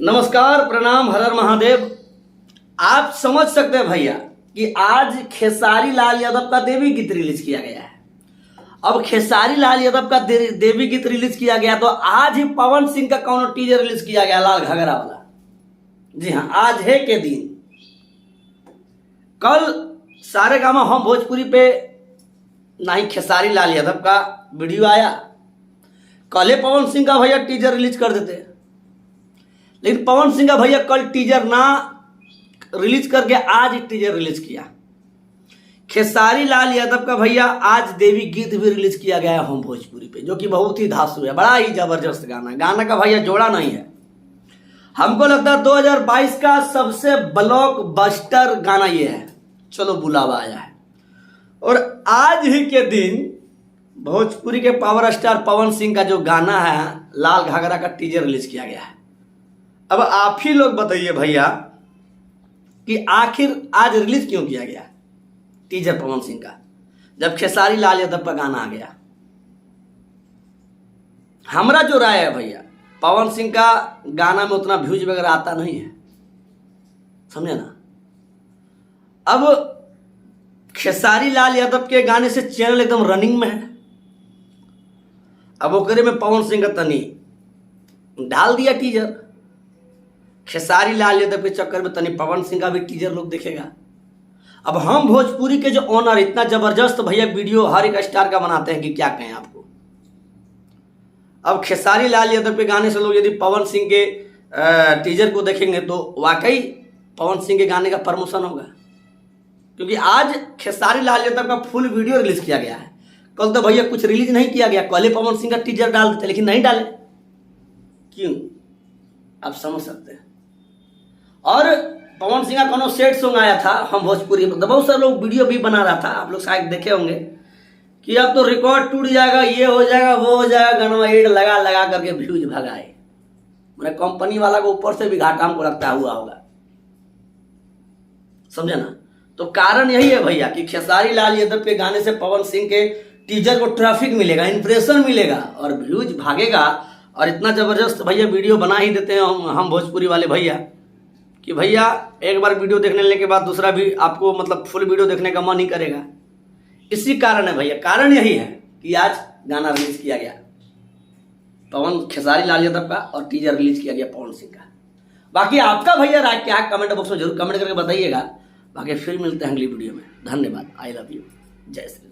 नमस्कार, प्रणाम, हर हर महादेव। आप समझ सकते हैं भैया कि आज खेसारी लाल यादव का देवी गीत रिलीज किया गया है। अब खेसारी लाल यादव का देवी गीत रिलीज किया गया तो आज ही पवन सिंह का कौन टीजर रिलीज किया गया, लाल घाघरा वाला। जी हाँ, आज है के दिन। कल सारेगामा हम भोजपुरी पे ना ही खेसारी लाल यादव का वीडियो आया, कल पवन सिंह का भैया टीजर रिलीज कर देते। लेकिन पवन सिंह का भैया कल टीजर ना रिलीज करके आज टीजर रिलीज किया। खेसारी लाल यादव का भैया आज देवी गीत भी रिलीज किया गया है हम भोजपुरी पे, जो कि बहुत ही धांसू है, बड़ा ही जबरदस्त गाना है। गाना का भैया जोड़ा नहीं है। हमको लगता है 2022 का सबसे ब्लॉकबस्टर गाना ये है, चलो बुलावा आया है। और आज ही के दिन भोजपुरी के पावर स्टार पवन सिंह का जो गाना है लाल घाघरा का टीजर रिलीज किया गया है। अब आप ही लोग बताइए भैया कि आखिर आज रिलीज क्यों किया गया टीजर पवन सिंह का, जब खेसारी लाल यादव का गाना आ गया। हमारा जो राय है भैया, पवन सिंह का गाना में उतना व्यूज वगैरह आता नहीं है, समझे ना। अब खेसारी लाल यादव के गाने से चैनल एकदम रनिंग में है। अब ओकरे में पवन सिंह का तनी डाल दिया टीजर। खेसारी लाल यादव के चक्कर में तनी पवन सिंह का भी टीजर लोग देखेगा। अब हम भोजपुरी के जो ऑनर इतना जबरदस्त भैया वीडियो हर एक स्टार का बनाते हैं कि क्या कहें आपको। अब खेसारी लाल यादव के गाने से लोग यदि पवन सिंह के टीजर को देखेंगे तो वाकई पवन सिंह के गाने का प्रमोशन होगा, क्योंकि आज खेसारी लाल यादव का फुल वीडियो रिलीज किया गया है। कल तो भैया कुछ रिलीज नहीं किया गया, कल पवन सिंह का टीजर डाल देते, लेकिन नहीं डाले। क्यों, आप समझ सकते हैं। और पवन सिंह का कोनो सेट सॉन्ग आया था हम भोजपुरी में, बहुत सारे लोग वीडियो भी बना रहा था, आप लोग शायद देखे होंगे कि अब तो रिकॉर्ड टूट जाएगा, ये हो जाएगा, वो हो जाएगा, गाना एड लगा लगा करके व्यूज भगाए। मेरे कंपनी वाला को ऊपर से भी घाटा हमको लगता हुआ होगा, समझे ना। तो कारण यही है भैया कि खेसारी लाल यादव के गाने से पवन सिंह के टीजर को ट्रैफिक मिलेगा, इंप्रेशन मिलेगा और व्यूज भागेगा। और इतना जबरदस्त भैया वीडियो बना ही देते हैं हम भोजपुरी वाले भैया कि भैया एक बार वीडियो देखने लेने के बाद दूसरा भी आपको मतलब फुल वीडियो देखने का मन ही करेगा। इसी कारण है भैया, कारण यही है कि आज गाना रिलीज किया गया पवन खेसारी लाल यादव का और टीजर रिलीज किया गया पवन सिंह का। बाकी आपका भैया राय क्या, कमेंट बॉक्स में जरूर कमेंट करके बताइएगा। बाकी फिर मिलते हैं अगली वीडियो में। धन्यवाद। I love you. जय श्री राम।